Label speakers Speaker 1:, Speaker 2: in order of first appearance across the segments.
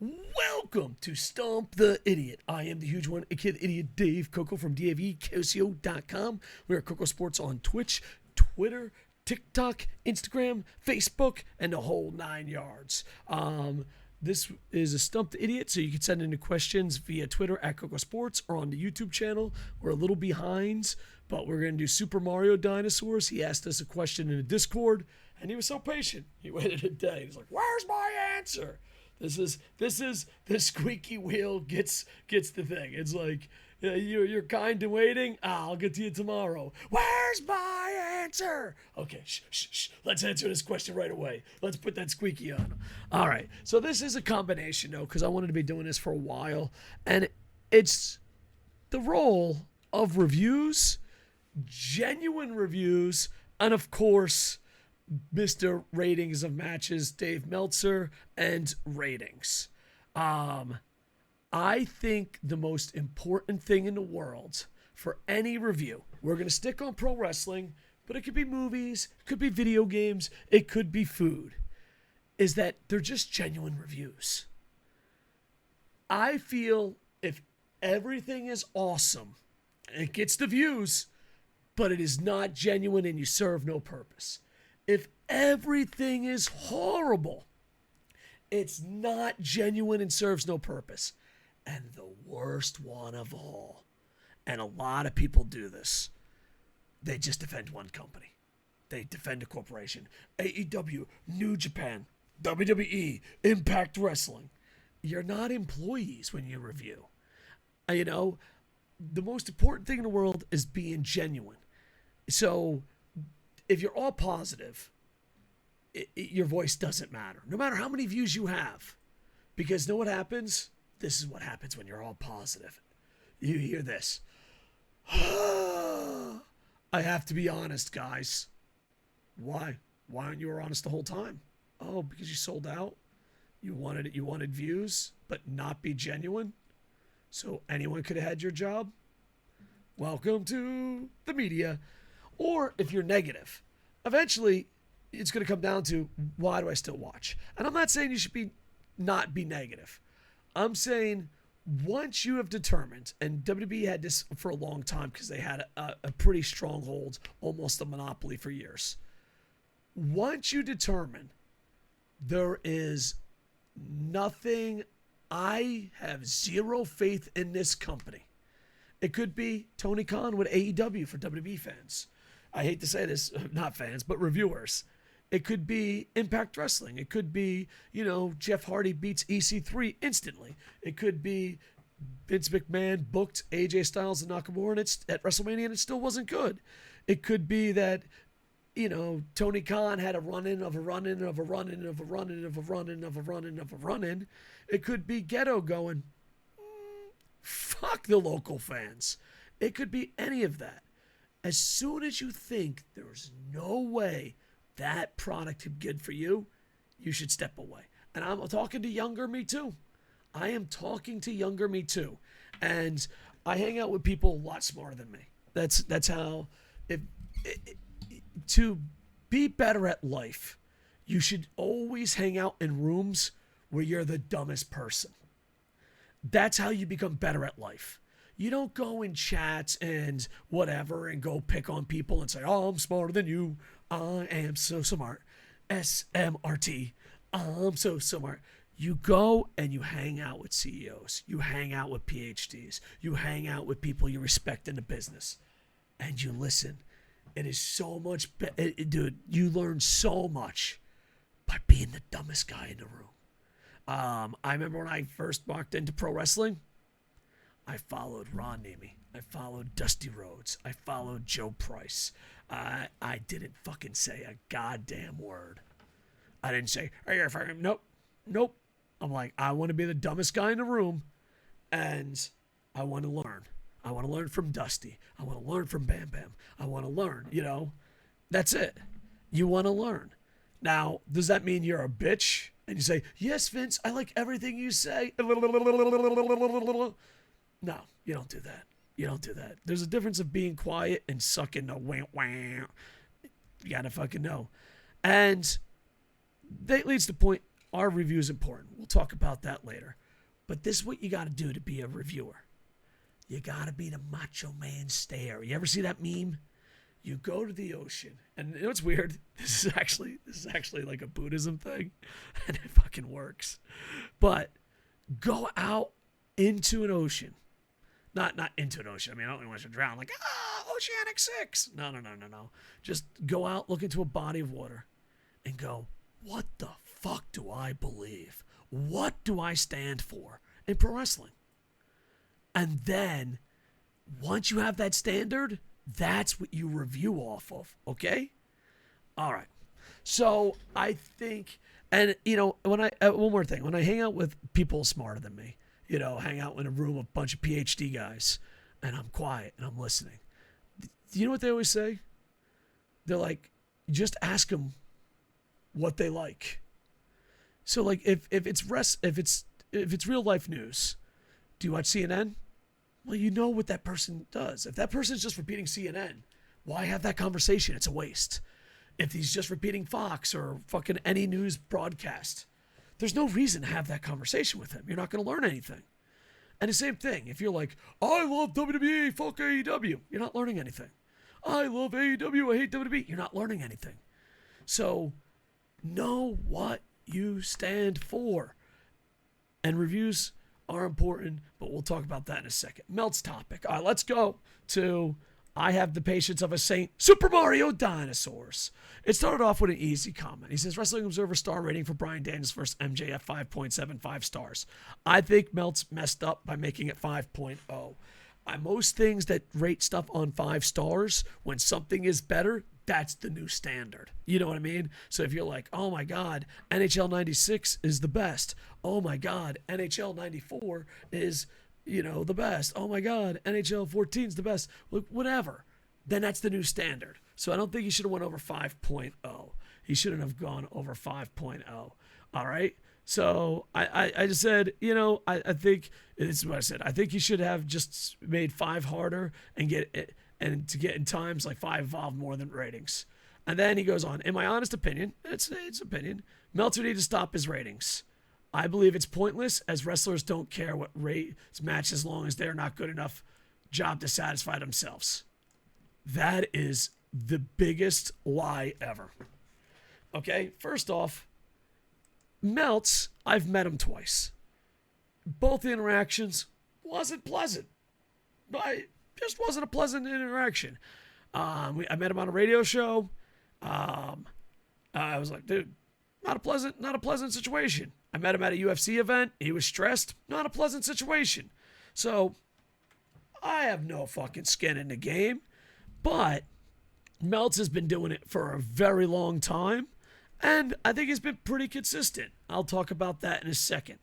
Speaker 1: Welcome to Stump the Idiot. I am the huge one, kid idiot Dave Koco from DAVKOCO.com. We are KocoSports on Twitch, Twitter, TikTok, Instagram, Facebook, and the whole 9 yards. This is a Stump the Idiot, so you can send in the questions via Twitter at KocoSports or on the YouTube channel. We're a little behind, but we're going to do Super Mario Dinosaurs. He asked us a question in the Discord, and he was so patient. He waited a day. He's like, "Where's my answer?" This is the squeaky wheel gets the thing. It's like you're kind and waiting. I'll get to you tomorrow. Where's my answer? Okay, shh. Let's answer this question right away. Let's put that squeaky on. All right. So this is a combination, though, because I wanted to be doing this for a while, and it's the role of reviews, genuine reviews, and of course, Mr. Ratings of Matches, Dave Meltzer, and ratings. I think the most important thing in the world for any review, we're going to stick on pro wrestling, but it could be movies, it could be video games, it could be food, is that they're just genuine reviews. I feel if everything is awesome, it gets the views, but it is not genuine and you serve no purpose. If everything is horrible, it's not genuine and serves no purpose. And the worst one of all, and a lot of people do this, they just defend one company. They defend a corporation. AEW, New Japan, WWE, Impact Wrestling. You're not employees when you review. The most important thing in the world is being genuine. So if you're all positive, your voice doesn't matter. No matter how many views you have. Because know what happens? This is what happens when you're all positive. You hear this. I have to be honest, guys. Why? Why aren't you honest the whole time? Oh, because you sold out? You wanted views, but not be genuine? So anyone could have had your job? Welcome to the media. Or if you're negative, eventually it's going to come down to, why do I still watch? And I'm not saying you should not be negative. I'm saying once you have determined, and WWE had this for a long time because they had a pretty strong hold, almost a monopoly for years. Once you determine there is nothing, I have zero faith in this company. It could be Tony Khan with AEW for WWE fans. I hate to say this, not fans, but reviewers. It could be Impact Wrestling. It could be, Jeff Hardy beats EC3 instantly. It could be Vince McMahon booked AJ Styles and Nakamura at WrestleMania and it still wasn't good. It could be that, Tony Khan had a run-in of a run-in of a run-in of a run-in of a run-in of a run-in of a run-in. It could be Ghetto going, fuck the local fans. It could be any of that. As soon as you think there's no way that product is good for you, you should step away. And I'm talking to younger me too. I am talking to younger me too. And I hang out with people a lot smarter than me. That's how, to be better at life, you should always hang out in rooms where you're the dumbest person. That's how you become better at life. You don't go in chats and whatever and go pick on people and say, oh, I'm smarter than you. I am so smart. SMRT. I'm so smart. You go and you hang out with CEOs. You hang out with PhDs. You hang out with people you respect in the business. And you listen. It is so much better. Dude, you learn so much by being the dumbest guy in the room. I remember when I first walked into pro wrestling, I followed Ron Nemi. I followed Dusty Rhodes. I followed Joe Price. I didn't fucking say a goddamn word. I didn't say, hey, you're fucking, nope. I'm like, I want to be the dumbest guy in the room, and I want to learn. I want to learn from Dusty. I want to learn from Bam Bam. I want to learn, That's it. You want to learn. Now, does that mean you're a bitch? And you say, yes, Vince, I like everything you say. No, you don't do that. You don't do that. There's a difference of being quiet and sucking the wah wah. You gotta fucking know. And that leads to the point, Are reviews important? We'll talk about that later. But this is what you got to do to be a reviewer. You got to be the macho man stare. You ever see that meme? You go to the ocean, and you know what's weird? This is actually like a Buddhism thing, and it fucking works. But go out into an ocean. Not into an ocean. I mean, I don't want you to drown. Like, Oceanic 6. No. Just go out, look into a body of water, and go, what the fuck do I believe? What do I stand for in pro wrestling? And then, once you have that standard, that's what you review off of, okay? All right. So I think, and one more thing, when I hang out with people smarter than me, hang out in a room of a bunch of PhD guys, and I'm quiet and I'm listening. Do you know what they always say? They're like, just ask them what they like. So like, if it's real life news, do you watch CNN? Well, you know what that person does. If that person's just repeating CNN, why have that conversation? It's a waste. If he's just repeating Fox or fucking any news broadcast, there's no reason to have that conversation with him. You're not going to learn anything. And the same thing, if you're like, I love WWE, fuck AEW, you're not learning anything. I love AEW, I hate WWE, you're not learning anything. So, know what you stand for. And reviews are important, but we'll talk about that in a second. Melt's topic. All right, let's go to I have the patience of a saint, Super Mario Dinosaurs. It started off with an easy comment. He says, Wrestling Observer star rating for Bryan Daniels versus MJF 5.75 stars. I think Melt's messed up by making it 5.0. Most things that rate stuff on 5 stars, when something is better, that's the new standard. You know what I mean? So if you're like, oh my God, NHL 96 is the best. Oh my God, NHL 94 is, the best. Oh my God, NHL 14 is the best. Look, whatever. Then that's the new standard. So I don't think he should have went over 5.0. He shouldn't have gone over 5.0. All right? So I just said, I think, this is what I said. I think he should have just made 5 harder and get in times like 5 involved more than ratings. And then he goes on, in my honest opinion, it's opinion, Meltzer needs to stop his ratings. I believe it's pointless, as wrestlers don't care what rates match as long as they're not good enough job to satisfy themselves. That is the biggest lie ever. Okay, first off, Meltz, I've met him twice. Both interactions wasn't pleasant. But just wasn't a pleasant interaction. I met him on a radio show. I was like, dude, not a pleasant situation. I met him at a UFC event. He was stressed. Not a pleasant situation. So I have no fucking skin in the game. But Meltz has been doing it for a very long time. And I think he's been pretty consistent. I'll talk about that in a second.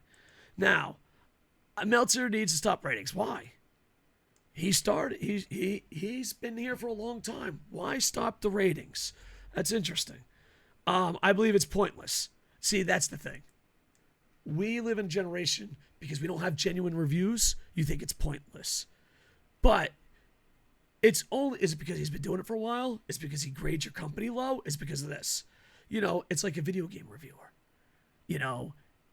Speaker 1: Now, Meltzer needs to stop ratings. Why? He's been here for a long time. Why stop the ratings? That's interesting. I believe it's pointless. See, that's the thing. We live in a generation, because we don't have genuine reviews, you think it's pointless. But is it because he's been doing it for a while? Is it because he grades your company low? Is it because of this? It's like a video game reviewer.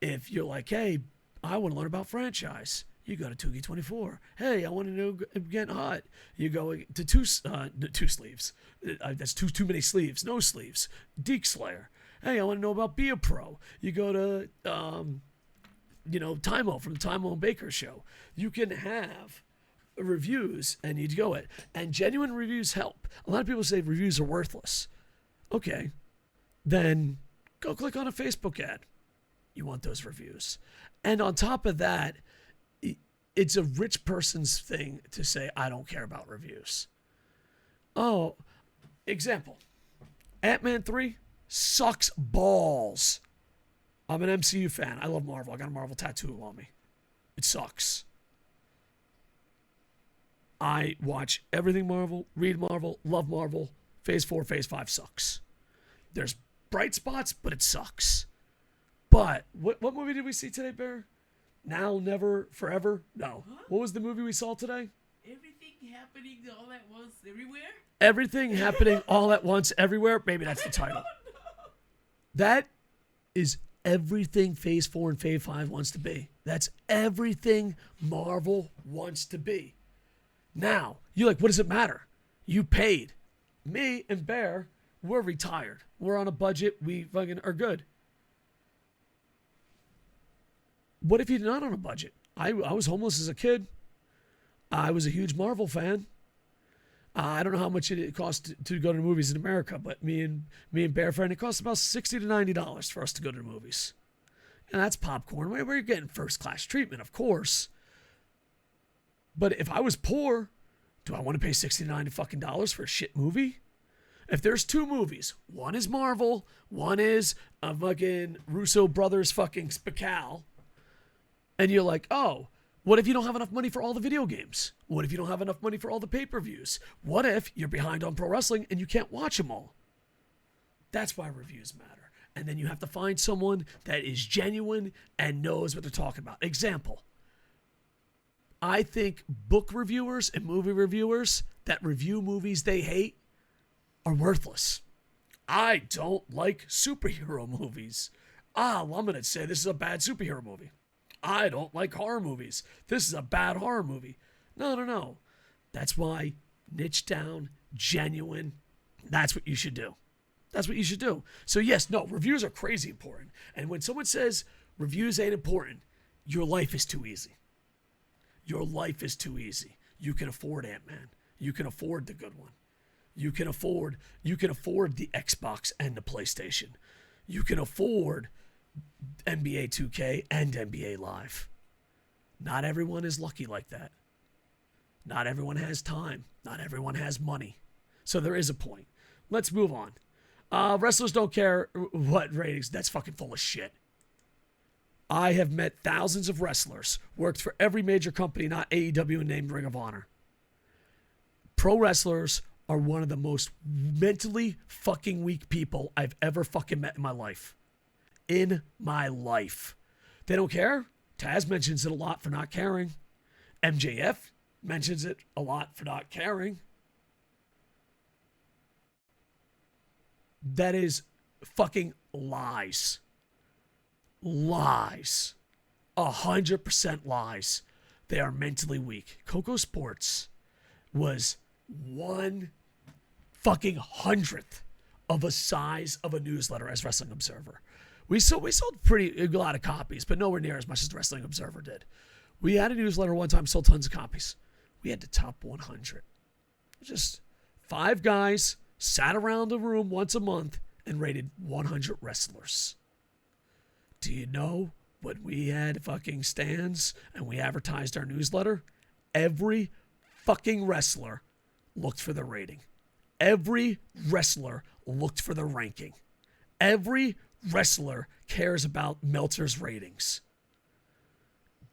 Speaker 1: If you're like, hey, I want to learn about franchise, you go to 2K24. Hey, I want to know Getting Hot. You go to two sleeves. That's too many sleeves. No sleeves. Deke Slayer. Hey, I want to know about Be a Pro. You go to, Timo from the Timo and Baker Show. You can have reviews and you go it. And genuine reviews help. A lot of people say reviews are worthless. Okay. Then go click on a Facebook ad. You want those reviews. And on top of that, it's a rich person's thing to say, I don't care about reviews. Oh, example. Ant-Man 3 sucks balls. I'm an MCU fan. I love Marvel. I got a Marvel tattoo on me. It sucks. I watch everything Marvel, read Marvel, love Marvel. Phase 4, Phase 5 sucks. There's bright spots, but it sucks. But what movie did we see today, Bear? Now, Never, Forever? No. Huh? What was the movie we saw today?
Speaker 2: Everything Happening All at Once Everywhere?
Speaker 1: Everything Happening All at Once Everywhere? Maybe that's the title.
Speaker 2: No.
Speaker 1: That is everything Phase 4 and Phase 5 wants to be. That's everything Marvel wants to be. Now, you're like, what does it matter? You paid. Me and Bear, we're retired. We're on a budget. We fucking are good. What if you're not on a budget? I was homeless as a kid. I was a huge Marvel fan. I don't know how much it costs to go to the movies in America, but me and Bear Friend, it costs about $60 to $90 for us to go to the movies. And that's popcorn. We're getting first class treatment, of course. But if I was poor, do I want to pay $60 to $90 fucking dollars for a shit movie? If there's two movies, one is Marvel, one is a fucking Russo brothers fucking Spacal, and you're like, oh, what if you don't have enough money for all the video games? What if you don't have enough money for all the pay-per-views? What if you're behind on pro wrestling and you can't watch them all? That's why reviews matter. And then you have to find someone that is genuine and knows what they're talking about. Example, I think book reviewers and movie reviewers that review movies they hate are worthless. I don't like superhero movies. Well, I'm going to say this is a bad superhero movie. I don't like horror movies. This is a bad horror movie. No. That's why niche down, genuine, that's what you should do. That's what you should do. So yes, no, reviews are crazy important. And when someone says reviews ain't important, your life is too easy. Your life is too easy. You can afford Ant-Man. You can afford the good one. You can afford the Xbox and the PlayStation. You can afford NBA 2K and NBA Live. Not everyone is lucky like that. Not everyone has time. Not everyone has money. So there is a point. Let's move on. Wrestlers don't care what ratings. That's fucking full of shit. I have met thousands of wrestlers, worked for every major company, not AEW and named Ring of Honor. Pro wrestlers are one of the most mentally fucking weak people I've ever fucking met in my life. In my life. They don't care. Taz mentions it a lot for not caring. MJF mentions it a lot for not caring. That is fucking lies. Lies. 100% lies. They are mentally weak. KocoSports was 1 fucking hundredth of a size of a newsletter as Wrestling Observer. We sold a lot of copies, but nowhere near as much as Wrestling Observer did. We had a newsletter one time, sold tons of copies. We had the top 100. Just 5 guys sat around a room once a month and rated 100 wrestlers. Do you know when we had fucking stands and we advertised our newsletter? Every fucking wrestler looked for the rating. Every wrestler looked for the ranking. Every wrestler cares about Meltzer's ratings.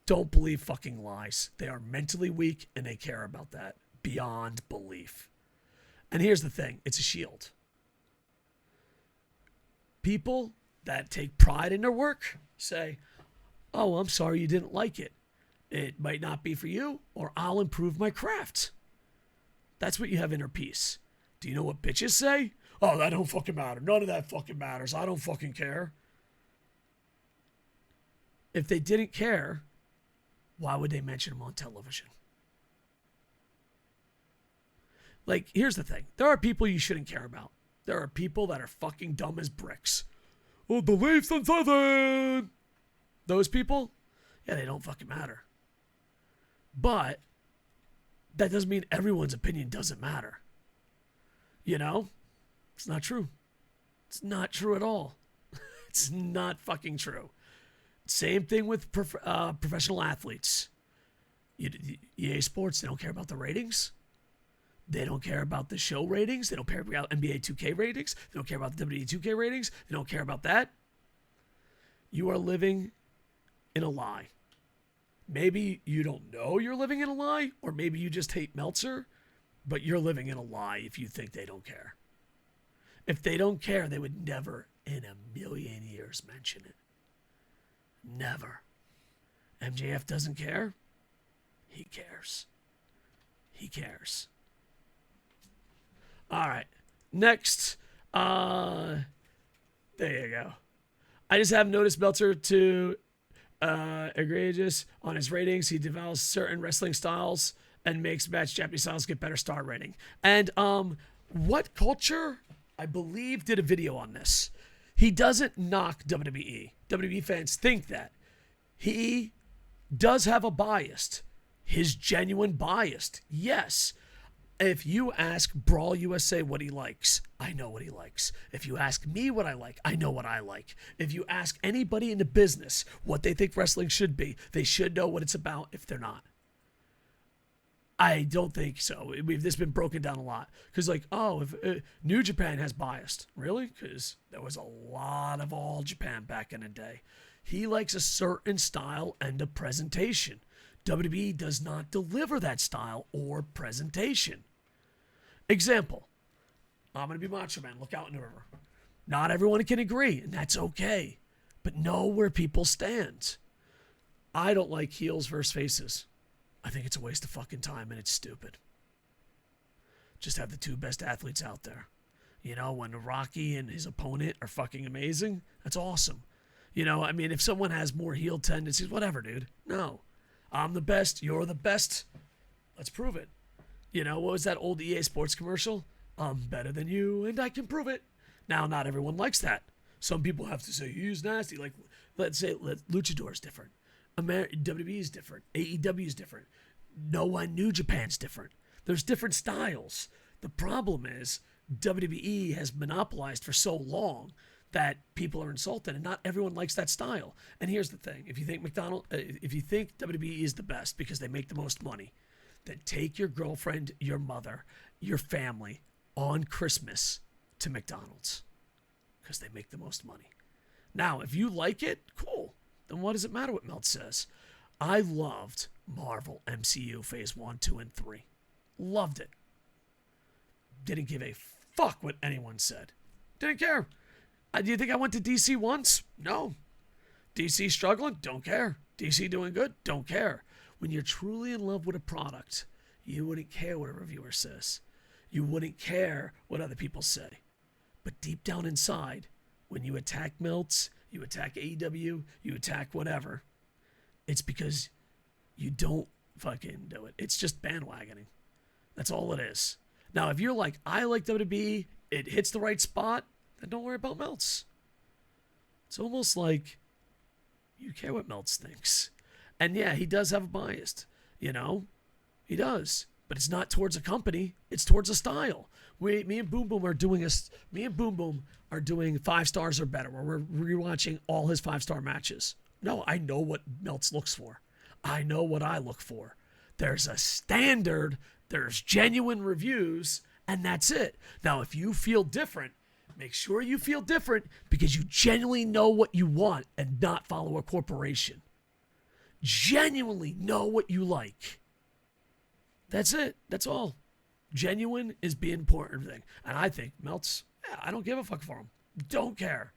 Speaker 1: Don't believe fucking lies. They are mentally weak and they care about that beyond belief. And here's the thing. It's a shield. People that take pride in their work say, oh, I'm sorry you didn't like it. It might not be for you, or I'll improve my craft. That's what you have inner peace. Do you know what bitches say? Oh, that don't fucking matter. None of that fucking matters. I don't fucking care. If they didn't care, why would they mention them on television? Like, here's the thing. There are people you shouldn't care about. There are people that are fucking dumb as bricks. Oh, the Leafs on Southern. Those people, yeah, they don't fucking matter. But that doesn't mean everyone's opinion doesn't matter. You know? It's not true. It's not true at all. It's not fucking true. Same thing with professional athletes. EA Sports, they don't care about the ratings. They don't care about the show ratings. They don't care about NBA 2K ratings. They don't care about the WWE 2K ratings. They don't care about that. You are living in a lie. Maybe you don't know you're living in a lie, or maybe you just hate Meltzer, but you're living in a lie if you think they don't care. If they don't care, they would never in a million years mention it. Never. MJF doesn't care. He cares. He cares. All right. Next. There you go. I just have noticed Meltzer to egregious on his ratings. He develops certain wrestling styles and makes match Japanese styles get better star rating. And What Culture, I believe, did a video on this. He doesn't knock WWE. WWE fans think that. He does have a bias. His genuine bias. Yes. If you ask Brawl USA what he likes, I know what he likes. If you ask me what I like, I know what I like. If you ask anybody in the business what they think wrestling should be, they should know what it's about if they're not. I don't think so. This has been broken down a lot. Because if New Japan has biased. Really? Because there was a lot of All Japan back in the day. He likes a certain style and a presentation. WWE does not deliver that style or presentation. Example, I'm going to be Macho Man. Look out in the river. Not everyone can agree, and that's okay. But know where people stand. I don't like heels versus faces. I think it's a waste of fucking time, and it's stupid. Just have the two best athletes out there. You know, when Rocky and his opponent are fucking amazing, that's awesome. You know, I mean, if someone has more heel tendencies, whatever, dude. No. I'm the best. You're the best. Let's prove it. You know, what was that old EA Sports commercial? I'm better than you, and I can prove it. Now, not everyone likes that. Some people have to say, he's nasty. Like, let's say Luchador is different. WWE is different. AEW is different. New Japan's different. There's different styles. The problem is WWE has monopolized for so long that people are insulted, and not everyone likes that style. And here's the thing: if you think WWE is the best because they make the most money, then take your girlfriend, your mother, your family on Christmas to McDonald's because they make the most money. Now, if you like it, cool. Then what does it matter what Melt says? I loved Marvel MCU Phase 1, 2, and 3. Loved it. Didn't give a fuck what anyone said. Didn't care. Do you think I went to DC once? No. DC struggling? Don't care. DC doing good? Don't care. When you're truly in love with a product, you wouldn't care what a reviewer says. You wouldn't care what other people say. But deep down inside, when you attack Melts, you attack AEW, you attack whatever, it's because you don't fucking do it. It's just bandwagoning. That's all it is. Now, if you're like, I like WWE, it hits the right spot, then don't worry about Melts. It's almost like you care what Melts thinks. And yeah, he does have a bias, you know? He does. But it's not towards a company, it's towards a style. Me and Boom Boom are doing 5 stars or better, where we're rewatching all his 5-star matches. No, I know what Melts looks for. I know what I look for. There's a standard, there's genuine reviews, and that's it. Now, if you feel different, make sure you feel different because you genuinely know what you want and not follow a corporation. Genuinely know what you like. That's it. That's all. Genuine is the important thing. And I think Meltz, I don't give a fuck for him. Don't care.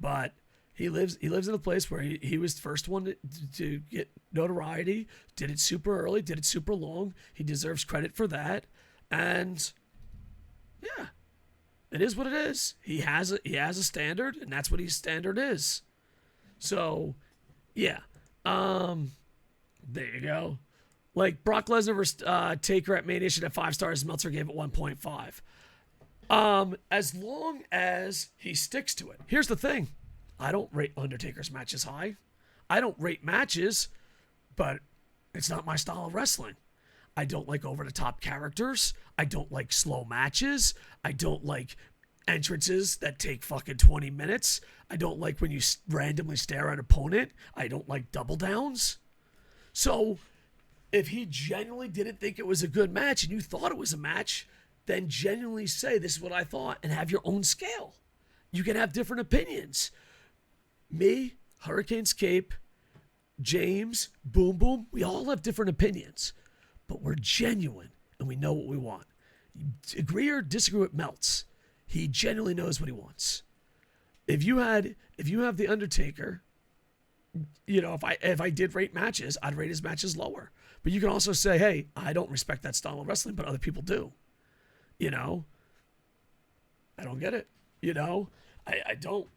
Speaker 1: But he lives in a place where he was the first one to get notoriety, did it super early, did it super long. He deserves credit for that. And yeah, it is what it is. He has a standard, and that's what his standard is. So, yeah. There you go. Like Brock Lesnar versus Taker at Main Nation at 5 stars, Meltzer gave it 1.5. As long as he sticks to it. Here's the thing. I don't rate Undertaker's matches high. I don't rate matches, but it's not my style of wrestling. I don't like over-the-top characters. I don't like slow matches. I don't like entrances that take fucking 20 minutes. I don't like when you randomly stare at an opponent. I don't like double downs. So if he genuinely didn't think it was a good match and you thought it was a match, then genuinely say, this is what I thought, and have your own scale. You can have different opinions. Me, Hurricane's Cape, James, Boom Boom, we all have different opinions, but we're genuine and we know what we want. Agree or disagree with Meltz, he genuinely knows what he wants. If you have the Undertaker, you know, if I did rate matches, I'd rate his matches lower. But you can also say, hey, I don't respect that style of wrestling, but other people do. You know, I don't get it. You know, I don't.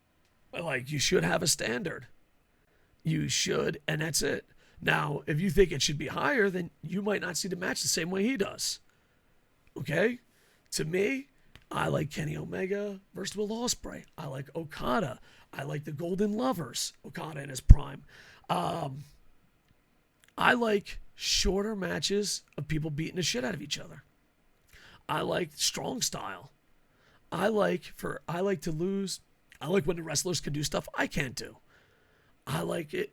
Speaker 1: Like, you should have a standard. You should, and that's it. Now, if you think it should be higher, then you might not see the match the same way he does. Okay? To me, I like Kenny Omega versus Will Ospreay. I like Okada. I like the Golden Lovers, Okada in his prime. I like shorter matches of people beating the shit out of each other. I like strong style. I like to lose. I like when the wrestlers can do stuff I can't do. I like it,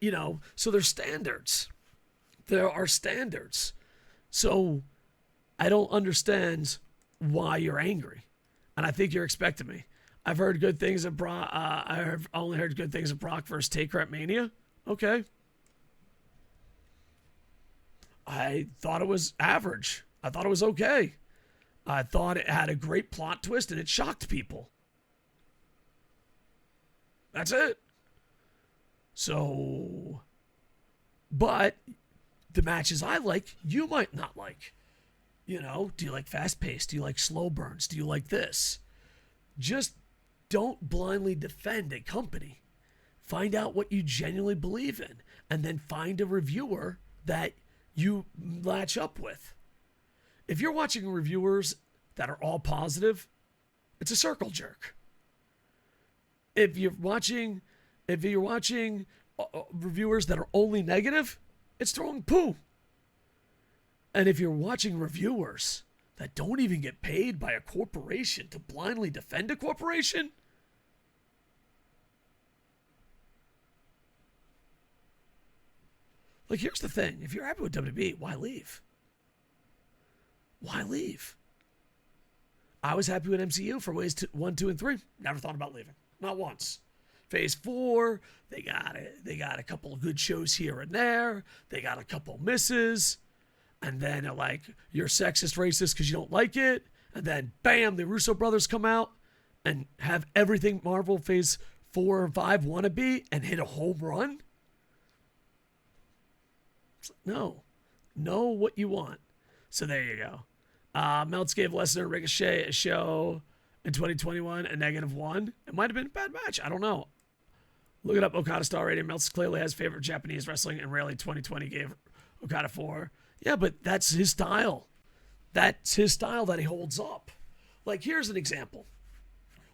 Speaker 1: so there's standards. There are standards. So I don't understand why you're angry. And I think you're expecting me. I've heard good things of Brock. I've only heard good things of Brock versus Taker at Mania. Okay. I thought it was average. I thought it was okay. I thought it had a great plot twist and it shocked people. That's it. So, but the matches I like, you might not like. Do you like fast paced? Do you like slow burns? Do you like this? Just don't blindly defend a company. Find out what you genuinely believe in, and then find a reviewer that you latch up with. If you're watching reviewers that are all positive, it's a circle jerk. If you're watching reviewers that are only negative, it's throwing poo. And if you're watching reviewers that don't even get paid by a corporation to blindly defend a corporation, like, here's the thing. If you're happy with WWE, why leave? Why leave? I was happy with MCU for waves 1, 2, and 3. Never thought about leaving. Not once. Phase 4, they got it. They got a couple of good shows here and there. They got a couple misses. And then they're like, you're sexist, racist because you don't like it. And then, bam, the Russo brothers come out and have everything Marvel Phase 4 and 5 want to be and hit a home run. No. Know what you want. So there you go. Meltz gave Lesnar and Ricochet a show in 2021, a -1. It might have been a bad match. I don't know. Look it up, Okada Star Rating. Meltz clearly has favorite Japanese wrestling, and rarely 2020 gave Okada 4. Yeah, but that's his style. That's his style that he holds up. Like, here's an example.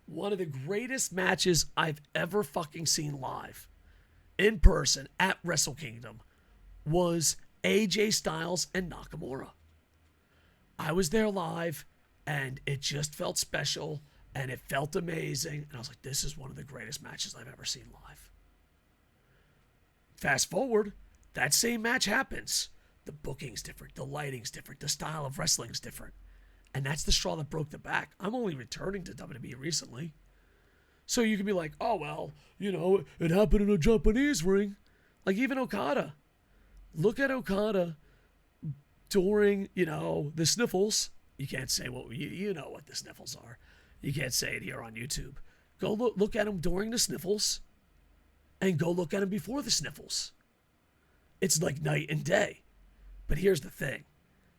Speaker 1: One of the greatest matches I've ever fucking seen live, in person, at Wrestle Kingdom, was AJ Styles and Nakamura. I was there live, and it just felt special, and it felt amazing, and I was like, this is one of the greatest matches I've ever seen live. Fast forward, that same match happens. The booking's different, the lighting's different, the style of wrestling's different. And that's the straw that broke the back. I'm only returning to WWE recently. So you can be like, oh, well, it happened in a Japanese ring. Like, even Okada. Look at Okada during, the sniffles. You can't say what, you know what the sniffles are. You can't say it here on YouTube. Go look at him during the sniffles and go look at him before the sniffles. It's like night and day. But here's the thing.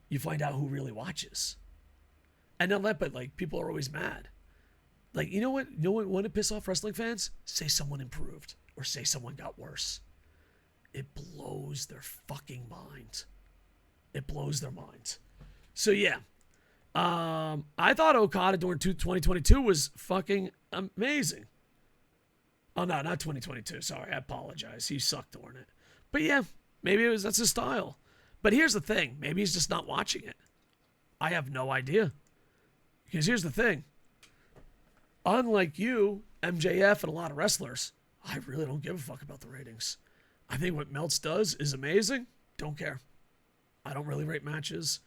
Speaker 1: You find out who really watches. And not that, but people are always mad. You know what wouldn't piss off wrestling fans? Say someone improved or say someone got worse. It blows their fucking mind. It blows their minds. So yeah. I thought Okada during 2022 was fucking amazing. Oh no, not 2022. Sorry, I apologize. He sucked during it. But yeah, maybe that's his style. But here's the thing. Maybe he's just not watching it. I have no idea. Because here's the thing. Unlike you, MJF, and a lot of wrestlers, I really don't give a fuck about the ratings. I think what Meltz does is amazing. Don't care. I don't really rate matches.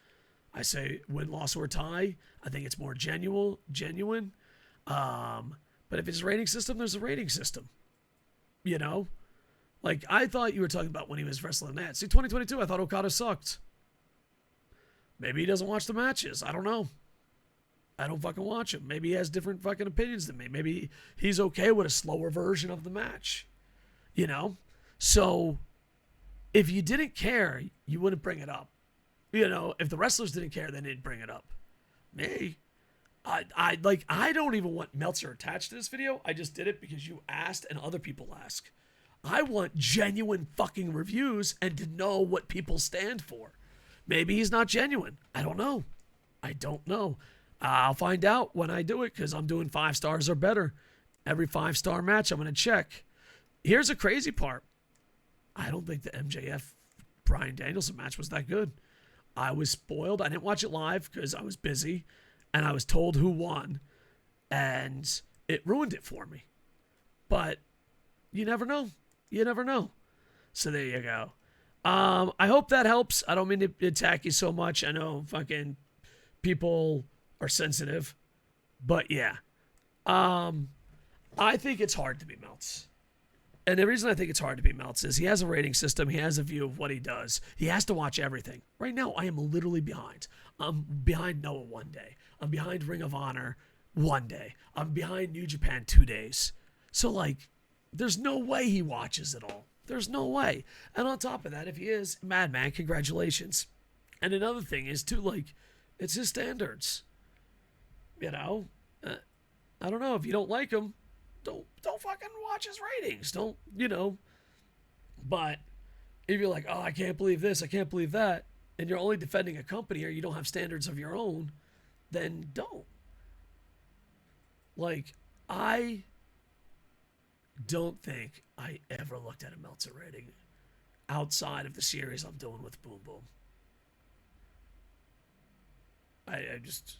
Speaker 1: I say win, loss, or tie. I think it's more genuine. But if it's a rating system, there's a rating system. I thought you were talking about when he was wrestling that. See, 2022, I thought Okada sucked. Maybe he doesn't watch the matches. I don't know. I don't fucking watch him. Maybe he has different fucking opinions than me. Maybe he's okay with a slower version of the match. So if you didn't care, you wouldn't bring it up. If the wrestlers didn't care, they didn't bring it up. Me, I don't even want Meltzer attached to this video. I just did it because you asked and other people ask. I want genuine fucking reviews and to know what people stand for. Maybe he's not genuine. I don't know. I'll find out when I do it because I'm doing 5 stars or better. Every 5-star match, I'm going to check. Here's a crazy part. I don't think the MJF Bryan Danielson match was that good. I was spoiled. I didn't watch it live because I was busy, and I was told who won, and it ruined it for me. But you never know. You never know. So there you go. I hope that helps. I don't mean to attack you so much. I know fucking people are sensitive, but yeah. I think it's hard to be Meltz. And the reason I think it's hard to be Meltz is he has a rating system. He has a view of what he does. He has to watch everything. Right now, I am literally behind. I'm behind Noah one day. I'm behind Ring of Honor one day. I'm behind New Japan 2 days. So, like, there's no way he watches it all. There's no way. And on top of that, if he is, madman, congratulations. And another thing is, too, like, it's his standards. You know? I don't know. If you don't like him, don't fucking watch his ratings. Don't, you know. But if you're like, oh, I can't believe this, I can't believe that, and you're only defending a company or you don't have standards of your own, then don't. Like, I don't think I ever looked at a Meltzer rating outside of the series I'm doing with Boom Boom. I just,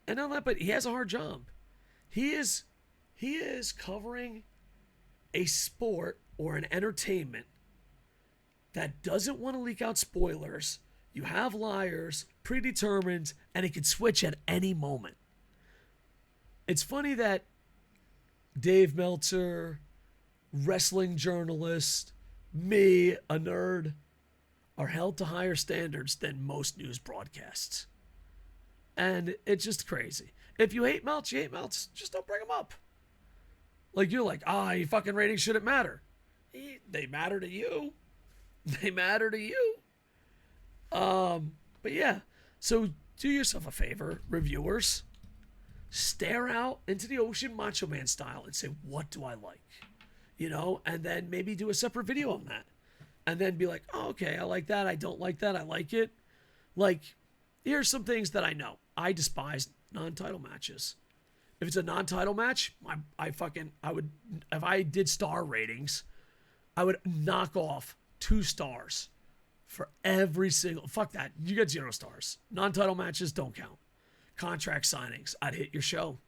Speaker 1: and all that, but he has a hard job. He is covering a sport or an entertainment that doesn't want to leak out spoilers. You have liars, predetermined, and it could switch at any moment. It's funny that Dave Meltzer, wrestling journalist, me, a nerd, are held to higher standards than most news broadcasts. And it's just crazy. If you hate Meltz, you hate Meltz. Just don't bring him up. Like, you're like, your fucking ratings shouldn't matter. They matter to you. They matter to you. But yeah. So do yourself a favor, reviewers. Stare out into the ocean Macho Man style and say, what do I like? You know, and then maybe do a separate video on that. And then be like, oh, okay, I like that. I don't like that. I like it. Like, here's some things that I know. I despise non-title matches. If it's a non-title match, I would, if I did star ratings, I would knock off 2 stars for every single, fuck that. You get 0 stars. Non-title matches don't count. Contract signings, I'd hit your show.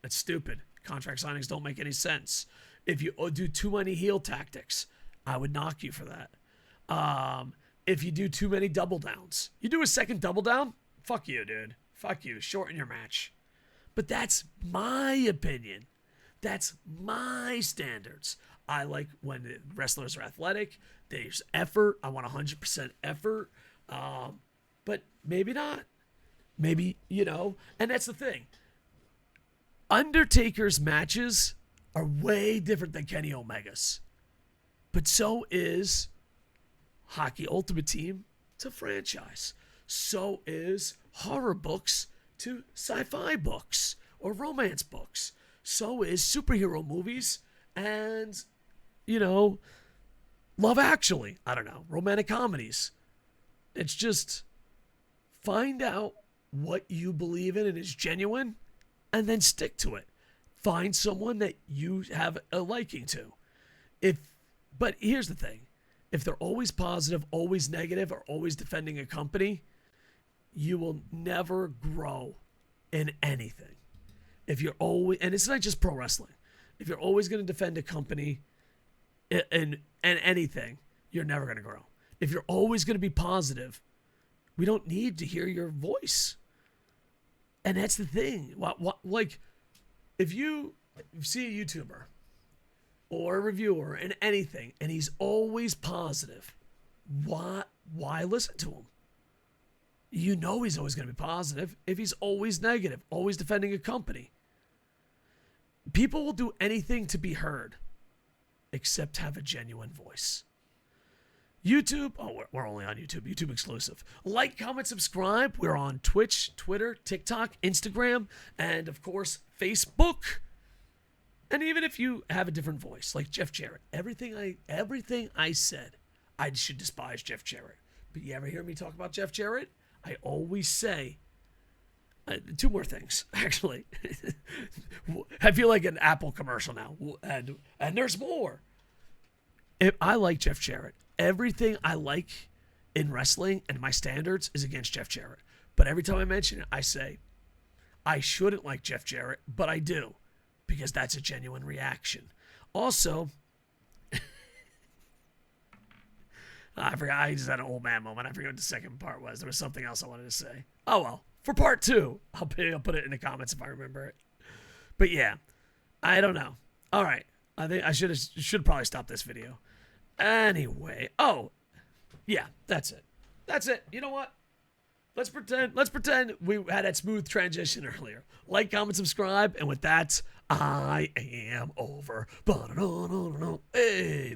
Speaker 1: That's stupid. Contract signings don't make any sense. If you do too many heel tactics, I would knock you for that. If you do too many double downs, you do a second double down, fuck you, dude. Fuck you. Shorten your match. But that's my opinion. That's my standards. I like when the wrestlers are athletic. There's effort. I want 100% effort. But maybe not. Maybe, you know. And that's the thing. Undertaker's matches are way different than Kenny Omega's. But so is Hockey Ultimate Team to franchise. So is horror books to sci-fi books or romance books. So is superhero movies and, you know, Love Actually. I don't know. Romantic comedies. It's just find out what you believe in and is genuine and then stick to it. Find someone that you have a liking to. But here's the thing. If they're always positive, always negative, or always defending a company, you will never grow in anything. If you're always, and it's not just pro wrestling, if you're always going to defend a company and anything, you're never going to grow. If you're always going to be positive, we don't need to hear your voice. And that's the thing. Like, if you see a YouTuber or a reviewer in anything, and he's always positive, why listen to him? You know he's always going to be positive if he's always negative, always defending a company. People will do anything to be heard except have a genuine voice. YouTube, oh, we're only on YouTube. YouTube exclusive. Like, comment, subscribe. We're on Twitch, Twitter, TikTok, Instagram, and of course, Facebook. And even if you have a different voice, like Jeff Jarrett, everything I said, I should despise Jeff Jarrett. But you ever hear me talk about Jeff Jarrett? I always say, two more things, actually. I feel like an Apple commercial now, and there's more. If I like Jeff Jarrett. Everything I like in wrestling and my standards is against Jeff Jarrett. But every time I mention it, I say, I shouldn't like Jeff Jarrett, but I do, because that's a genuine reaction. Also, I forgot, I just had an old man moment. I forget what the second part was. There was something else I wanted to say. Oh well, for part 2, I'll put it in the comments if I remember it. But yeah, I don't know. All right, I think I should probably stop this video. Anyway, oh, yeah, that's it. That's it. You know what? Let's pretend we had that smooth transition earlier. Like, comment, subscribe, and with that, I am over. Hey,